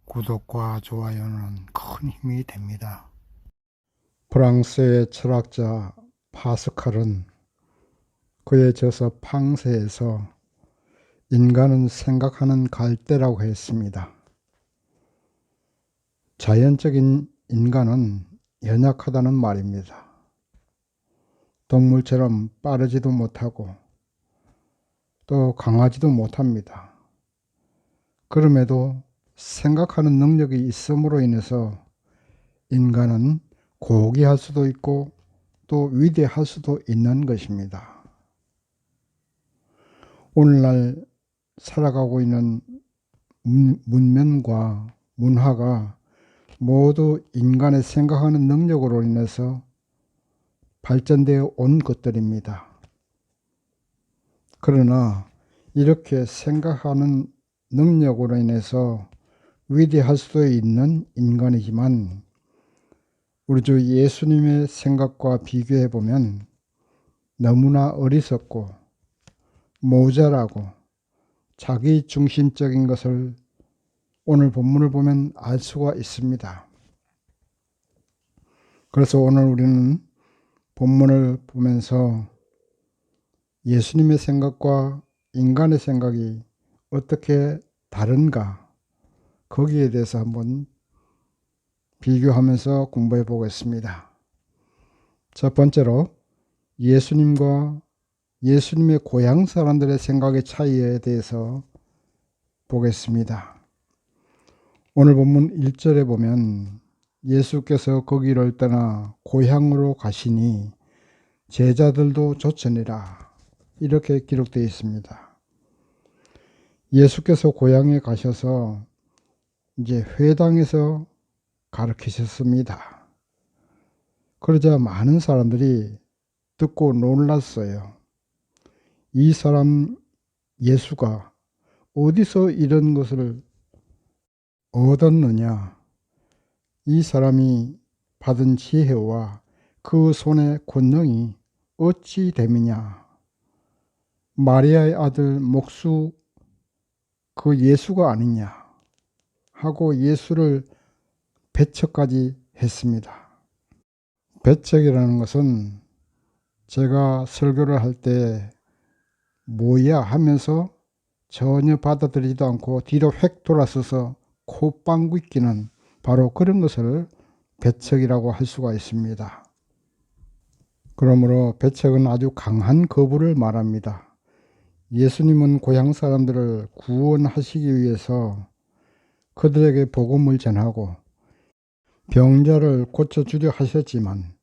구독과 좋아요는 큰 힘이 됩니다. 프랑스의 철학자 파스칼은 그의 저서 팡세에서 인간은 생각하는 갈대라고 했습니다. 자연적인 인간은 연약하다는 말입니다. 동물처럼 빠르지도 못하고 또 강하지도 못합니다. 그럼에도 생각하는 능력이 있음으로 인해서 인간은 고귀할 수도 있고 또 위대할 수도 있는 것입니다. 오늘날 살아가고 있는 문명과 문화가 모두 인간의 생각하는 능력으로 인해서 발전되어 온 것들입니다. 그러나 이렇게 생각하는 능력으로 인해서 위대할 수도 있는 인간이지만 우리 주 예수님의 생각과 비교해 보면 너무나 어리석고 모자라고 자기 중심적인 것을 오늘 본문을 보면 알 수가 있습니다. 그래서 오늘 우리는 본문을 보면서 예수님의 생각과 인간의 생각이 어떻게 다른가 거기에 대해서 한번 비교하면서 공부해 보겠습니다. 첫 번째로 예수님과 예수님의 고향 사람들의 생각의 차이에 대해서 보겠습니다. 오늘 본문 1절에 보면 예수께서 거기를 떠나 고향으로 가시니 제자들도 쫓으니라 이렇게 기록되어 있습니다. 예수께서 고향에 가셔서 이제 회당에서 가르치셨습니다. 그러자 많은 사람들이 듣고 놀랐어요. 이 사람 예수가 어디서 이런 것을 얻었느냐? 이 사람이 받은 지혜와 그 손의 권능이 어찌 됨이냐? 마리아의 아들 목수 그 예수가 아니냐? 하고 예수를 배척까지 했습니다. 배척이라는 것은 제가 설교를 할 때 뭐야 하면서 전혀 받아들이지도 않고 뒤로 획 돌아서서 콧방귀 뀌는 바로 그런 것을 배척이라고 할 수가 있습니다. 그러므로 배척은 아주 강한 거부를 말합니다. 예수님은 고향 사람들을 구원하시기 위해서 그들에게 복음을 전하고 병자를 고쳐주려 하셨지만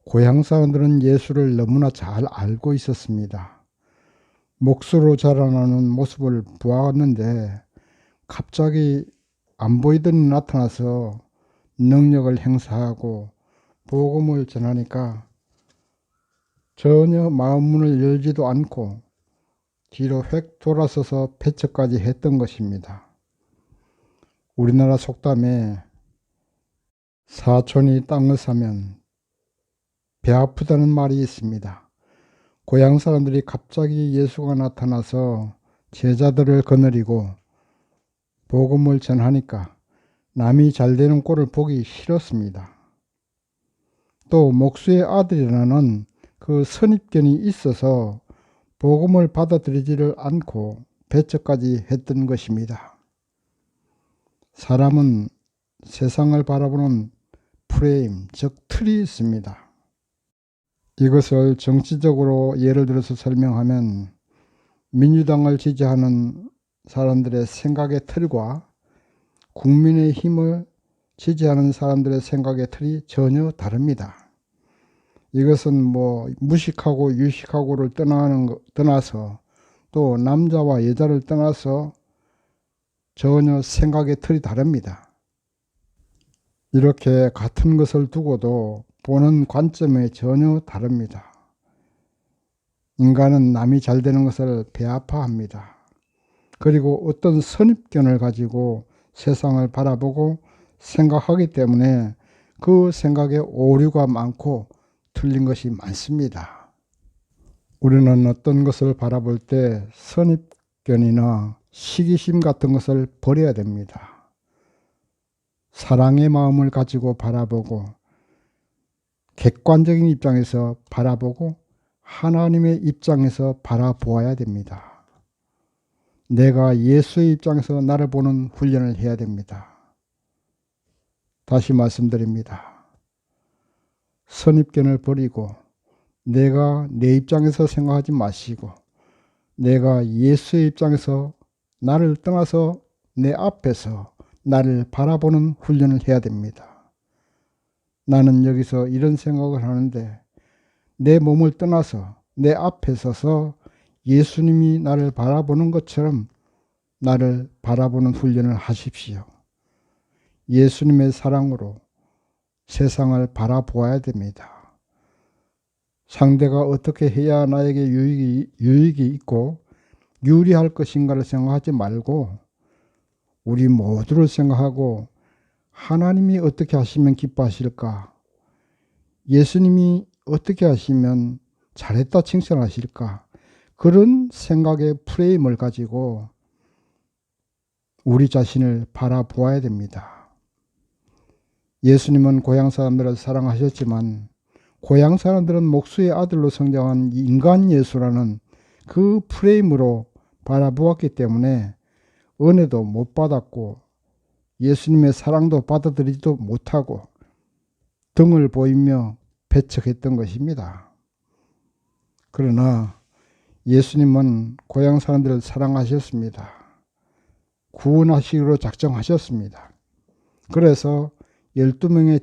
고향 사람들은 예수를 너무나 잘 알고 있었습니다. 목수로 자라나는 모습을 보았는데 갑자기 안 보이더니 나타나서 능력을 행사하고 복음을 전하니까 전혀 마음문을 열지도 않고 뒤로 획 돌아서서 배척까지 했던 것입니다. 우리나라 속담에 사촌이 땅을 사면 배 아프다는 말이 있습니다. 고향 사람들이 갑자기 예수가 나타나서 제자들을 거느리고 복음을 전하니까 남이 잘되는 꼴을 보기 싫었습니다. 또 목수의 아들이라는 그 선입견이 있어서 복음을 받아들이지를 않고 배척까지 했던 것입니다. 사람은 세상을 바라보는 프레임, 즉 틀이 있습니다. 이것을 정치적으로 예를 들어서 설명하면 민주당을 지지하는 사람들의 생각의 틀과 국민의힘을 지지하는 사람들의 생각의 틀이 전혀 다릅니다. 이것은 뭐 무식하고 유식하고를 떠나서 또 남자와 여자를 떠나서 전혀 생각의 틀이 다릅니다. 이렇게 같은 것을 두고도 보는 관점이 전혀 다릅니다. 인간은 남이 잘 되는 것을 배아파합니다. 그리고 어떤 선입견을 가지고 세상을 바라보고 생각하기 때문에 그 생각에 오류가 많고 틀린 것이 많습니다. 우리는 어떤 것을 바라볼 때 선입견이나 시기심 같은 것을 버려야 됩니다. 사랑의 마음을 가지고 바라보고 객관적인 입장에서 바라보고 하나님의 입장에서 바라보아야 됩니다. 내가 예수의 입장에서 나를 보는 훈련을 해야 됩니다. 다시 말씀드립니다. 선입견을 버리고 내가 내 입장에서 생각하지 마시고 내가 예수의 입장에서 나를 떠나서 내 앞에서 나를 바라보는 훈련을 해야 됩니다. 나는 여기서 이런 생각을 하는데 내 몸을 떠나서 내 앞에 서서 예수님이 나를 바라보는 것처럼 나를 바라보는 훈련을 하십시오. 예수님의 사랑으로 세상을 바라보아야 됩니다. 상대가 어떻게 해야 나에게 유익이 있고 유리할 것인가를 생각하지 말고 우리 모두를 생각하고 하나님이 어떻게 하시면 기뻐하실까? 예수님이 어떻게 하시면 잘했다 칭찬하실까? 그런 생각의 프레임을 가지고 우리 자신을 바라보아야 됩니다. 예수님은 고향 사람들을 사랑하셨지만 고향 사람들은 목수의 아들로 성장한 인간 예수라는 그 프레임으로 바라보았기 때문에 은혜도 못 받았고 예수님의 사랑도 받아들이지도 못하고 등을 보이며 배척했던 것입니다. 그러나 예수님은 고향 사람들을 사랑하셨습니다. 구원하시기로 작정하셨습니다. 그래서 12명의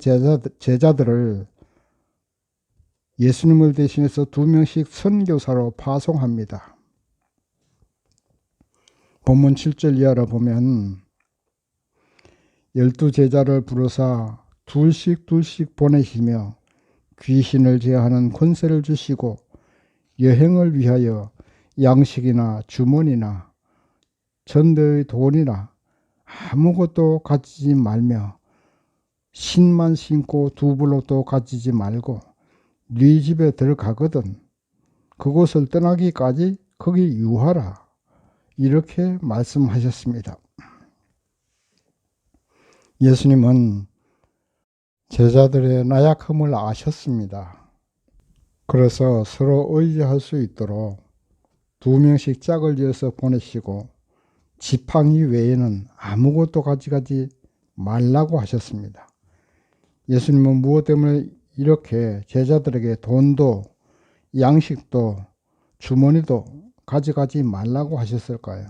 제자들을 예수님을 대신해서 2명씩 선교사로 파송합니다. 본문 7절 이하로 보면 12제자를 부르사 둘씩 보내시며 귀신을 제하는 권세를 주시고 여행을 위하여 양식이나 주머니나 전대의 돈이나 아무것도 가지지 말며 신만 신고 두불로도 가지지 말고 네 집에 들어가거든 그곳을 떠나기까지 거기 유하라. 이렇게 말씀하셨습니다. 예수님은 제자들의 나약함을 아셨습니다. 그래서 서로 의지할 수 있도록 2명씩 짝을 지어서 보내시고 지팡이 외에는 아무것도 가져가지 말라고 하셨습니다. 예수님은 무엇 때문에 이렇게 제자들에게 돈도 양식도 주머니도 가져가지 말라고 하셨을까요?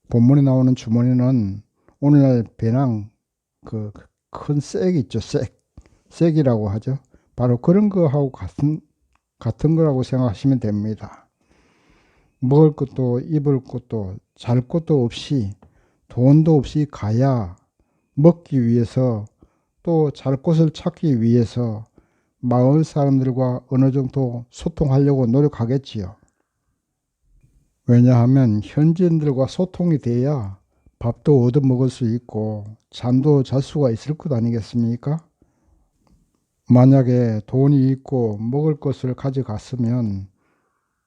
본문에 나오는 주머니는 오늘날 배낭 그 큰 색 있죠. 색이라고 하죠. 바로 그런 거하고 같은 거라고 생각하시면 됩니다. 먹을 것도 입을 것도 잘 것도 없이 돈도 없이 가야 먹기 위해서 또 잘 곳을 찾기 위해서 마을 사람들과 어느 정도 소통하려고 노력하겠지요. 왜냐하면 현지인들과 소통이 돼야 밥도 얻어 먹을 수 있고 잠도 잘 수가 있을 것 아니겠습니까? 만약에 돈이 있고 먹을 것을 가져갔으면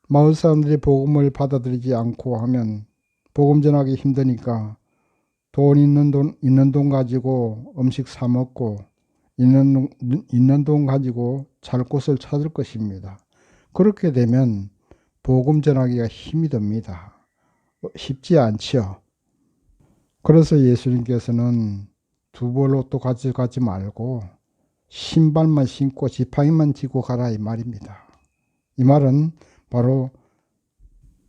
마을 사람들이 복음을 받아들이지 않고 하면 복음 전하기 힘드니까 돈 있는 돈 가지고 음식 사 먹고 있는 돈 가지고 잘 곳을 찾을 것입니다. 그렇게 되면 복음 전하기가 힘이 듭니다. 쉽지 않지요. 그래서 예수님께서는 두벌 옷도 가져가지 말고 신발만 신고 지팡이만 쥐고 가라 이 말입니다. 이 말은 바로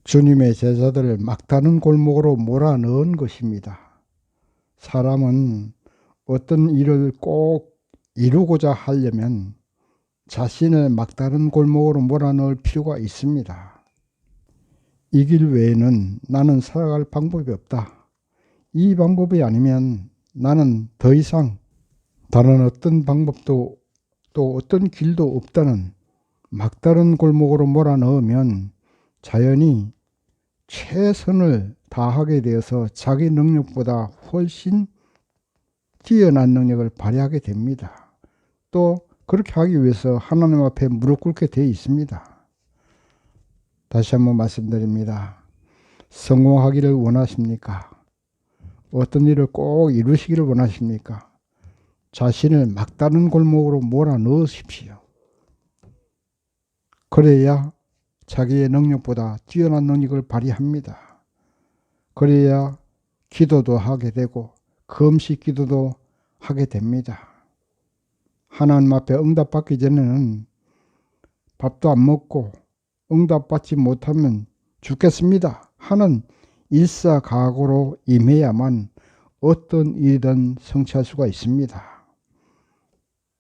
주님의 제자들을 막다른 골목으로 몰아넣은 것입니다. 사람은 어떤 일을 꼭 이루고자 하려면 자신을 막다른 골목으로 몰아넣을 필요가 있습니다. 이 길 외에는 나는 살아갈 방법이 없다. 이 방법이 아니면 나는 더 이상 다른 어떤 방법도 또 어떤 길도 없다는 막다른 골목으로 몰아넣으면 자연히 최선을 다하게 되어서 자기 능력보다 훨씬 뛰어난 능력을 발휘하게 됩니다. 또 그렇게 하기 위해서 하나님 앞에 무릎 꿇게 되어 있습니다. 다시 한번 말씀드립니다. 성공하기를 원하십니까? 어떤 일을 꼭 이루시기를 원하십니까? 자신을 막다른 골목으로 몰아넣으십시오. 그래야 자기의 능력보다 뛰어난 능력을 발휘합니다. 그래야 기도도 하게 되고 금식 기도도 하게 됩니다. 하나님 앞에 응답받기 전에는 밥도 안 먹고 응답받지 못하면 죽겠습니다 하는 일사각오로 임해야만 어떤 일이든 성취할 수가 있습니다.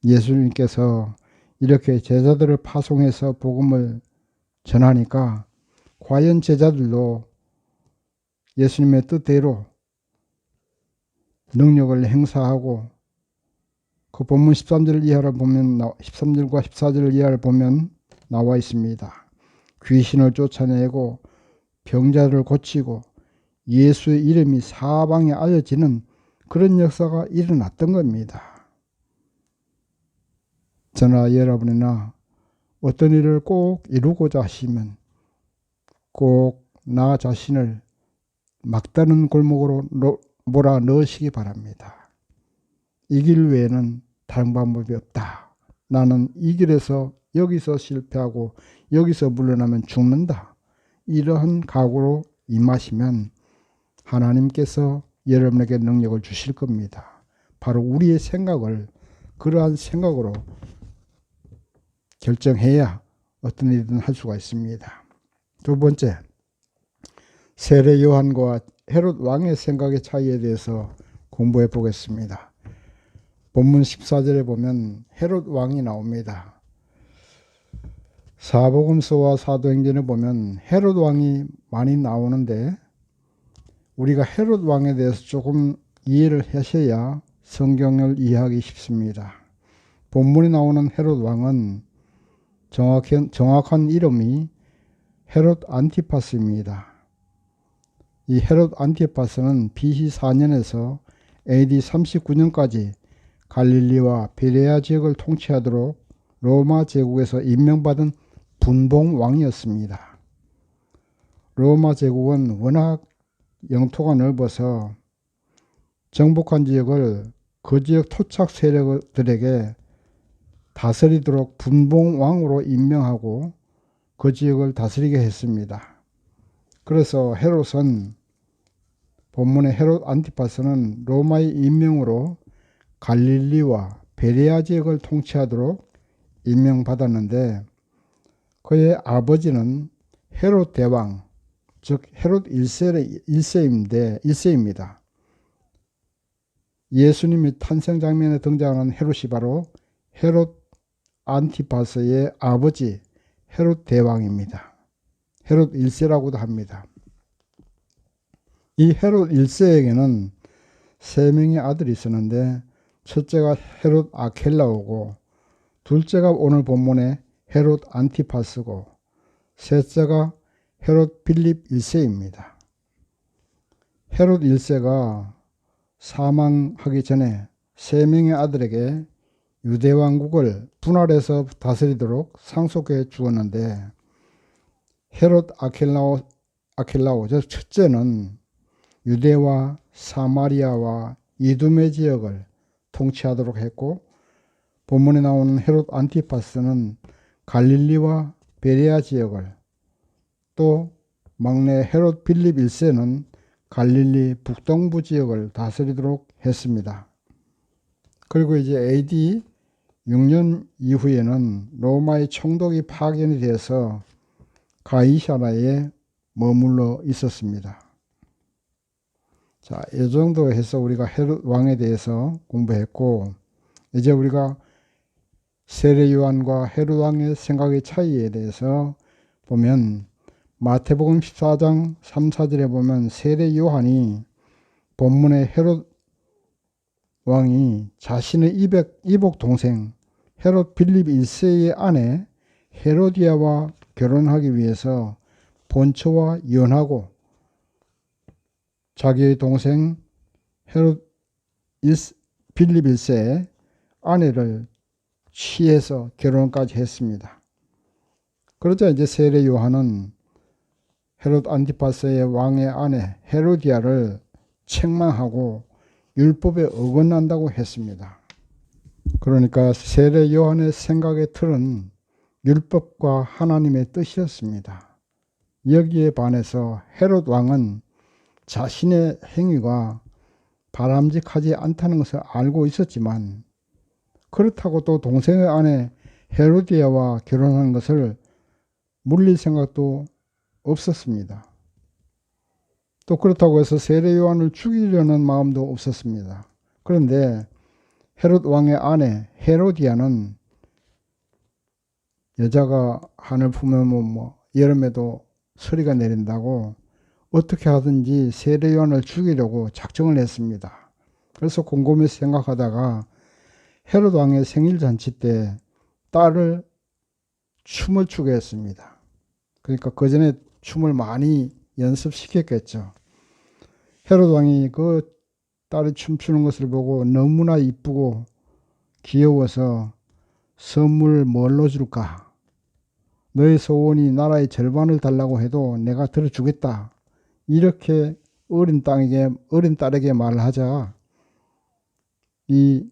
예수님께서 이렇게 제자들을 파송해서 복음을 전하니까 과연 제자들도 예수님의 뜻대로 능력을 행사하고 그 본문 13절 이하를 보면 13절과 14절 이하를 보면 나와 있습니다. 귀신을 쫓아내고 병자를 고치고 예수의 이름이 사방에 알려지는 그런 역사가 일어났던 겁니다. 저나 여러분이나 어떤 일을 꼭 이루고자 하시면 꼭 나 자신을 막다른 골목으로 몰아 넣으시기 바랍니다. 이 길 외에는 다른 방법이 없다. 나는 이 길에서 여기서 실패하고 여기서 물러나면 죽는다. 이러한 각오로 임하시면 하나님께서 여러분에게 능력을 주실 겁니다. 바로 우리의 생각을 그러한 생각으로 결정해야 어떤 일이든 할 수가 있습니다. 두 번째, 세례 요한과 헤롯 왕의 생각의 차이에 대해서 공부해 보겠습니다. 본문 14절에 보면 헤롯 왕이 나옵니다. 사복음서와 사도행전에 보면 헤롯 왕이 많이 나오는데 우리가 헤롯 왕에 대해서 조금 이해를 하셔야 성경을 이해하기 쉽습니다. 본문에 나오는 헤롯 왕은 정확한 이름이 헤롯 안티파스입니다. 이 헤롯 안티파스는 BC 4년에서 AD 39년까지 갈릴리와 베레아 지역을 통치하도록 로마 제국에서 임명받은 분봉왕이었습니다. 로마 제국은 워낙 영토가 넓어서 정복한 지역을 그 지역 토착 세력들에게 다스리도록 분봉왕으로 임명하고 그 지역을 다스리게 했습니다. 그래서 헤롯은 본문의 헤롯 안티파스는 로마의 임명으로 갈릴리와 베레아 지역을 통치하도록 임명받았는데 그의 아버지는 헤롯 대왕, 즉 헤롯 1세입니다. 예수님이 탄생 장면에 등장하는 헤롯이 바로 헤롯 안티파스의 아버지 헤롯 대왕입니다. 헤롯 1세라고도 합니다. 이 헤롯 1세에게는 3명의 아들이 있었는데 첫째가 헤롯 아켈라오고 둘째가 오늘 본문의 헤롯 안티파스고 셋째가 헤롯 필립 1세입니다. 헤롯 1세가 사망하기 전에 3명의 아들에게 유대왕국을 분할해서 다스리도록 상속해 주었는데 헤롯 아켈라오 즉 첫째는 유대와 사마리아와 이두메 지역을 통치하도록 했고 본문에 나오는 헤롯 안티파스는 갈릴리와 베레아 지역을 또 막내 헤롯 필립 1세는 갈릴리 북동부 지역을 다스리도록 했습니다. 그리고 이제 AD 6년 이후에는 로마의 총독이 파견이 되어서 가이사라에 머물러 있었습니다. 자, 이 정도 해서 우리가 헤롯 왕에 대해서 공부했고 이제 우리가 세례 요한과 헤롯 왕의 생각의 차이에 대해서 보면 마태복음 14장 3, 4절에 보면 세례 요한이 본문의 헤롯 왕이 자신의 이복 동생 헤롯 필립 1세의 아내 헤로디아와 결혼하기 위해서 본처와 이혼하고 자기의 동생 헤롯 필립 1세의 아내를 취해서 결혼까지 했습니다. 그러자 이제 세례 요한은 헤롯 안티파스의 왕의 아내 헤로디아를 책망하고 율법에 어긋난다고 했습니다. 그러니까 세례 요한의 생각의 틀은 율법과 하나님의 뜻이었습니다. 여기에 반해서 헤롯 왕은 자신의 행위가 바람직하지 않다는 것을 알고 있었지만 그렇다고 또 동생의 아내 헤로디아와 결혼한 것을 물릴 생각도 없었습니다. 또 그렇다고 해서 세례 요한을 죽이려는 마음도 없었습니다. 그런데 헤롯 왕의 아내 헤로디아는 여자가 한을 품으면 여름에도 서리가 내린다고 어떻게 하든지 세례 요한을 죽이려고 작정을 했습니다. 그래서 곰곰이 생각하다가 헤롯 왕의 생일 잔치 때 딸을 춤을 추게 했습니다. 그러니까 그 전에 춤을 많이 연습시켰겠죠. 헤롯 왕이 그 딸이 춤추는 것을 보고 너무나 이쁘고 귀여워서 선물 뭘로 줄까? 너의 소원이 나라의 절반을 달라고 해도 내가 들어주겠다. 이렇게 어린 딸에게 말을 하자 이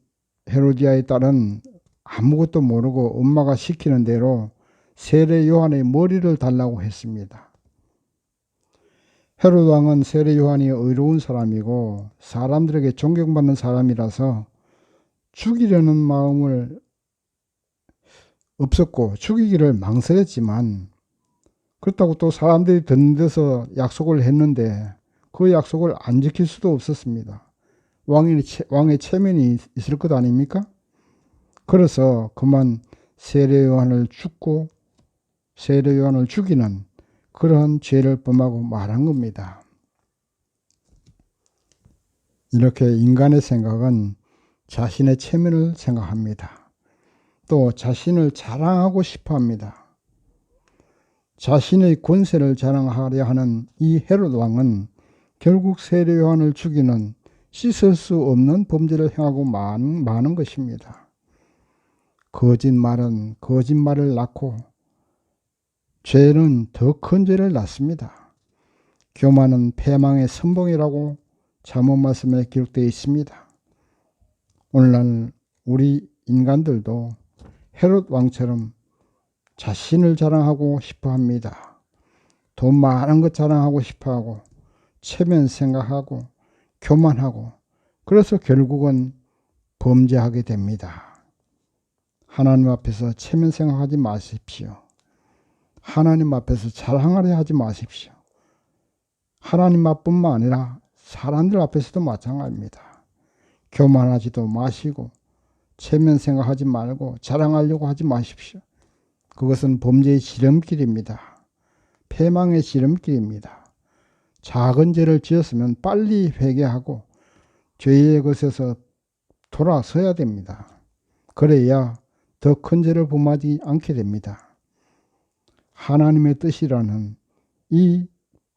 헤로디아의 딸은 아무것도 모르고 엄마가 시키는 대로 세례 요한의 머리를 달라고 했습니다. 헤롯 왕은 세례 요한이 의로운 사람이고 사람들에게 존경받는 사람이라서 죽이려는 마음을 없었고 죽이기를 망설였지만 그렇다고 또 사람들이 듣는 데서 약속을 했는데 그 약속을 안 지킬 수도 없었습니다. 왕의 체면이 있을 것 아닙니까? 그래서 그만 세례 요한을 죽고 세례 요한을 죽이는 그러한 죄를 범하고 말한 겁니다. 이렇게 인간의 생각은 자신의 체면을 생각합니다. 또 자신을 자랑하고 싶어 합니다. 자신의 권세를 자랑하려 하는 이 헤롯 왕은 결국 세례 요한을 죽이는 씻을 수 없는 범죄를 행하고 마는 것입니다. 거짓말은 거짓말을 낳고 죄는 더 큰 죄를 낳습니다. 교만은 패망의 선봉이라고 잠언 말씀에 기록되어 있습니다. 오늘날 우리 인간들도 헤롯 왕처럼 자신을 자랑하고 싶어 합니다. 돈 많은 것 자랑하고 싶어 하고 체면 생각하고 교만하고 그래서 결국은 범죄하게 됩니다. 하나님 앞에서 체면 생각하지 마십시오. 하나님 앞에서 자랑하려 하지 마십시오. 하나님 앞뿐만 아니라 사람들 앞에서도 마찬가지입니다. 교만하지도 마시고 체면 생각하지 말고 자랑하려고 하지 마십시오. 그것은 범죄의 지름길입니다. 패망의 지름길입니다. 작은 죄를 지었으면 빨리 회개하고 죄의 것에서 돌아서야 됩니다. 그래야 더 큰 죄를 범하지 않게 됩니다. 하나님의 뜻이라는 이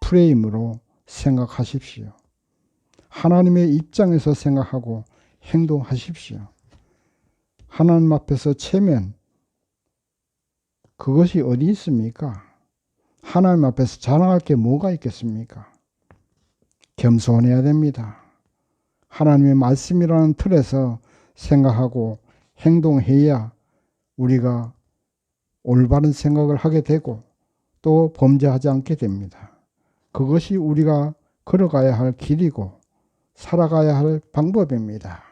프레임으로 생각하십시오. 하나님의 입장에서 생각하고 행동하십시오. 하나님 앞에서 체면, 그것이 어디 있습니까? 하나님 앞에서 자랑할 게 뭐가 있겠습니까? 겸손해야 됩니다. 하나님의 말씀이라는 틀에서 생각하고 행동해야 우리가 올바른 생각을 하게 되고 또 범죄하지 않게 됩니다. 그것이 우리가 걸어가야 할 길이고 살아가야 할 방법입니다.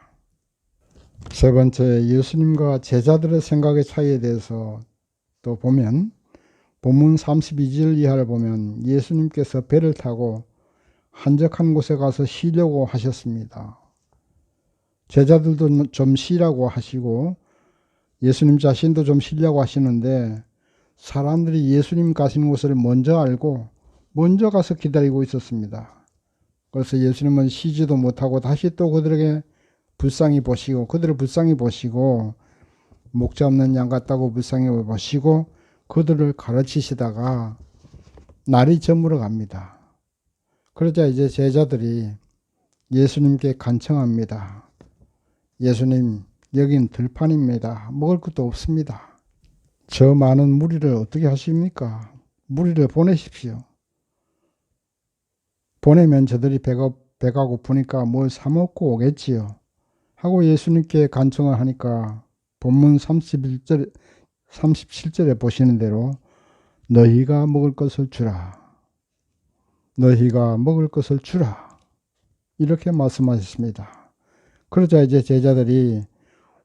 세 번째, 예수님과 제자들의 생각의 차이에 대해서 또 보면 본문 32절 이하를 보면 예수님께서 배를 타고 한적한 곳에 가서 쉬려고 하셨습니다. 제자들도 좀 쉬라고 하시고 예수님 자신도 좀 쉬려고 하시는데 사람들이 예수님 가시는 곳을 먼저 알고 먼저 가서 기다리고 있었습니다. 그래서 예수님은 쉬지도 못하고 다시 또 그들에게 불쌍히 보시고 그들을 불쌍히 보시고 목자 없는 양 같다고 불쌍히 보시고 그들을 가르치시다가 날이 저물어 갑니다. 그러자 이제 제자들이 예수님께 간청합니다. 예수님, 여긴 들판입니다. 먹을 것도 없습니다. 저 많은 무리를 어떻게 하십니까? 무리를 보내십시오. 보내면 저들이 배가 고프니까 뭘 사 먹고 오겠지요. 하고 예수님께 간청을 하니까 본문 37절에 보시는 대로 너희가 먹을 것을 주라. 너희가 먹을 것을 주라. 이렇게 말씀하셨습니다. 그러자 이제 제자들이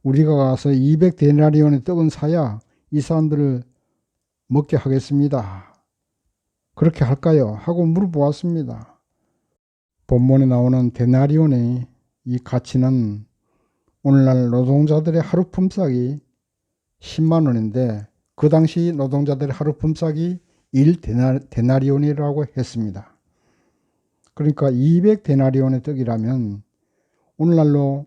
우리가 가서 200데나리온의 떡은 사야 이 사람들을 먹게 하겠습니다. 그렇게 할까요? 하고 물어보았습니다. 본문에 나오는 데나리온의 이 가치는 오늘날 노동자들의 하루 품삯이 10만 원인데 그 당시 노동자들의 하루 품삯이 1데나리온이라고 했습니다. 그러니까 200데나리온의 떡이라면 오늘날로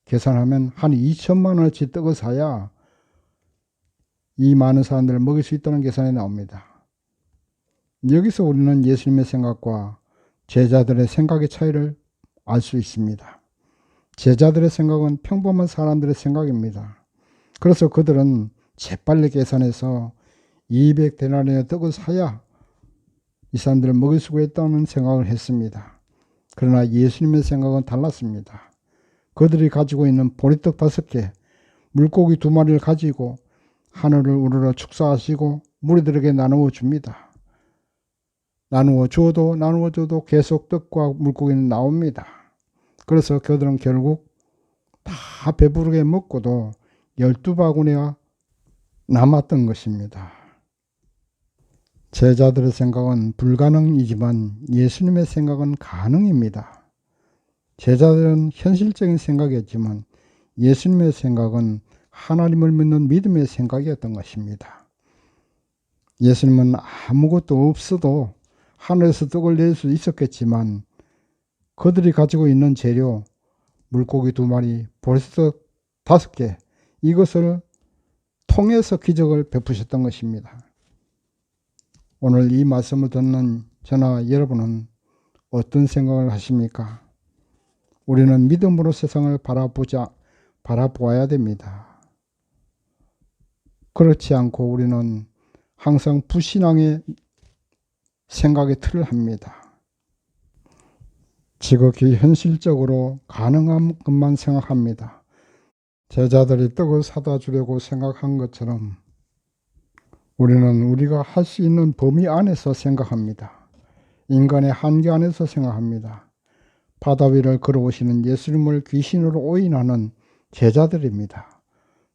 계산하면 한 2천만 원어치 떡을 사야 이 많은 사람들을 먹일 수 있다는 계산이 나옵니다. 여기서 우리는 예수님의 생각과 제자들의 생각의 차이를 알 수 있습니다. 제자들의 생각은 평범한 사람들의 생각입니다. 그래서 그들은 재빨리 계산해서 200데나리온의 떡을 사야 이 사람들을 먹일 수가 있다는 생각을 했습니다. 그러나 예수님의 생각은 달랐습니다. 그들이 가지고 있는 보리떡 5개, 물고기 2마리를 가지고 하늘을 우러러 축사하시고 무리들에게 나누어 줍니다. 나누어 줘도 계속 떡과 물고기는 나옵니다. 그래서 그들은 결국 다 배부르게 먹고도 12바구니가 남았던 것입니다. 제자들의 생각은 불가능이지만 예수님의 생각은 가능입니다. 제자들은 현실적인 생각이었지만 예수님의 생각은 하나님을 믿는 믿음의 생각이었던 것입니다. 예수님은 아무것도 없어도 하늘에서 떡을 낼 수 있었겠지만 그들이 가지고 있는 재료, 물고기 2마리, 보리떡 5개, 이것을 통해서 기적을 베푸셨던 것입니다. 오늘 이 말씀을 듣는 저나 여러분은 어떤 생각을 하십니까? 우리는 믿음으로 세상을 바라보아야 됩니다. 그렇지 않고 우리는 항상 불신앙의 생각의 틀을 합니다. 지극히 현실적으로 가능한 것만 생각합니다. 제자들이 떡을 사다 주려고 생각한 것처럼 우리는 우리가 할 수 있는 범위 안에서 생각합니다. 인간의 한계 안에서 생각합니다. 바다 위를 걸어오시는 예수님을 귀신으로 오인하는 제자들입니다.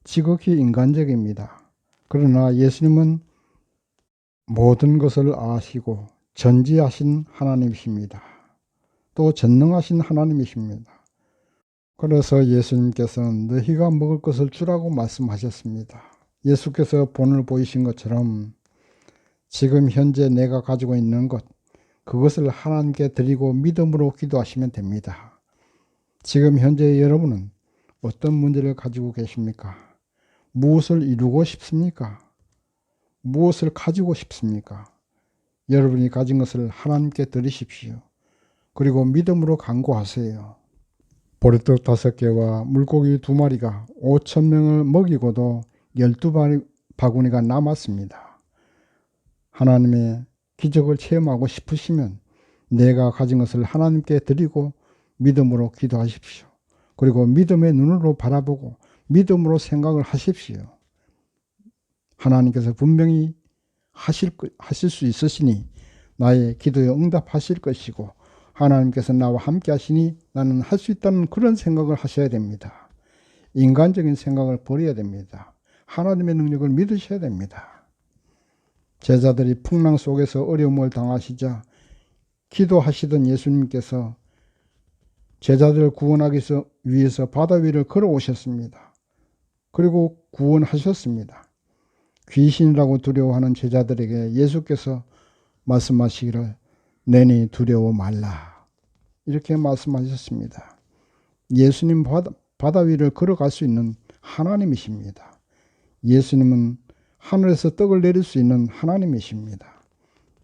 지극히 인간적입니다. 그러나 예수님은 모든 것을 아시고 전지하신 하나님이십니다. 또 전능하신 하나님이십니다. 그래서 예수님께서는 너희가 먹을 것을 주라고 말씀하셨습니다. 예수께서 본을 보이신 것처럼 지금 현재 내가 가지고 있는 것, 그것을 하나님께 드리고 믿음으로 기도하시면 됩니다. 지금 현재 여러분은 어떤 문제를 가지고 계십니까? 무엇을 이루고 싶습니까? 무엇을 가지고 싶습니까? 여러분이 가진 것을 하나님께 드리십시오. 그리고 믿음으로 간구하세요. 보리떡 5개와 물고기 2마리가 5,000명을 먹이고도 12바구니가 남았습니다. 하나님의 기적을 체험하고 싶으시면 내가 가진 것을 하나님께 드리고 믿음으로 기도하십시오. 그리고 믿음의 눈으로 바라보고 믿음으로 생각을 하십시오. 하나님께서 분명히 하실 수 있으시니 나의 기도에 응답하실 것이고 하나님께서 나와 함께 하시니 나는 할 수 있다는 그런 생각을 하셔야 됩니다. 인간적인 생각을 버려야 됩니다. 하나님의 능력을 믿으셔야 됩니다. 제자들이 풍랑 속에서 어려움을 당하시자 기도하시던 예수님께서 제자들을 구원하기 위해서 바다 위를 걸어오셨습니다. 그리고 구원하셨습니다. 귀신이라고 두려워하는 제자들에게 예수께서 말씀하시기를 내니 두려워 말라 이렇게 말씀하셨습니다. 예수님 바다 위를 걸어갈 수 있는 하나님이십니다. 예수님은 하늘에서 떡을 내릴 수 있는 하나님이십니다.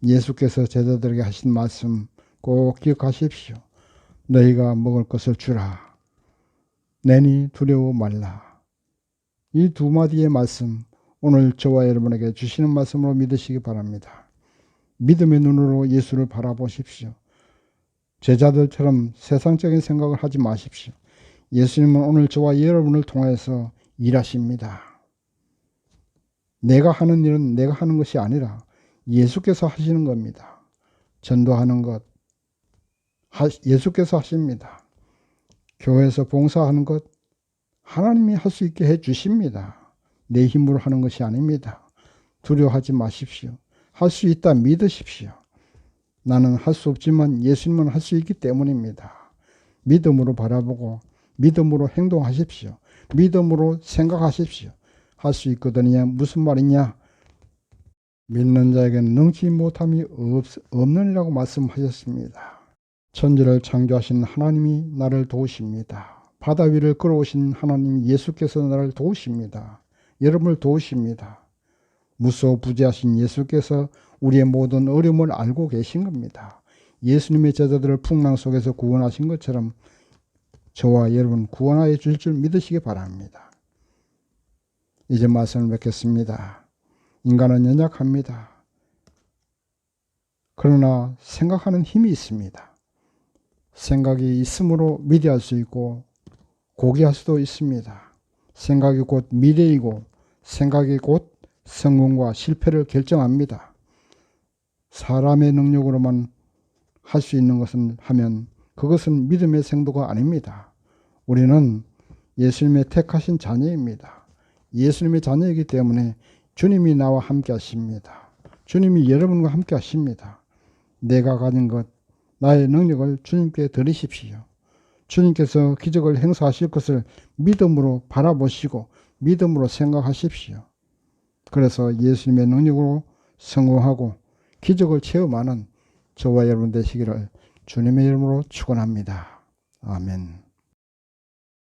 예수께서 제자들에게 하신 말씀 꼭 기억하십시오. 너희가 먹을 것을 주라. 내니 두려워 말라. 이 2마디의 말씀 오늘 저와 여러분에게 주시는 말씀으로 믿으시기 바랍니다. 믿음의 눈으로 예수를 바라보십시오. 제자들처럼 세상적인 생각을 하지 마십시오. 예수님은 오늘 저와 여러분을 통해서 일하십니다. 내가 하는 일은 내가 하는 것이 아니라 예수께서 하시는 겁니다. 전도하는 것 예수께서 하십니다. 교회에서 봉사하는 것 하나님이 할 수 있게 해 주십니다. 내 힘으로 하는 것이 아닙니다. 두려워하지 마십시오. 할 수 있다 믿으십시오. 나는 할 수 없지만 예수님은 할 수 있기 때문입니다. 믿음으로 바라보고 믿음으로 행동하십시오. 믿음으로 생각하십시오. 할 수 있거든요. 무슨 말이냐? 믿는 자에게는 능치 못함이 없느니라고 말씀하셨습니다. 천지를 창조하신 하나님이 나를 도우십니다. 바다 위를 걸어오신 하나님 예수께서 나를 도우십니다. 여러분을 도우십니다. 무소부재하신 예수께서 우리의 모든 어려움을 알고 계신 겁니다. 예수님의 제자들을 풍랑 속에서 구원하신 것처럼 저와 여러분 구원하여 주실 줄 믿으시기 바랍니다. 이제 말씀을 맺겠습니다. 인간은 연약합니다. 그러나 생각하는 힘이 있습니다. 생각이 있으므로 미래할 수 있고 고귀할 수도 있습니다. 생각이 곧 미래이고 생각이 곧 성공과 실패를 결정합니다. 사람의 능력으로만 할 수 있는 것은 하면 그것은 믿음의 생도가 아닙니다. 우리는 예수님의 택하신 자녀입니다. 예수님의 자녀이기 때문에 주님이 나와 함께 하십니다. 주님이 여러분과 함께 하십니다. 내가 가진 것, 나의 능력을 주님께 드리십시오. 주님께서 기적을 행사하실 것을 믿음으로 바라보시고 믿음으로 생각하십시오. 그래서 예수님의 능력으로 성공하고 기적을 체험하는 저와 여러분 되시기를 주님의 이름으로 축원합니다. 아멘.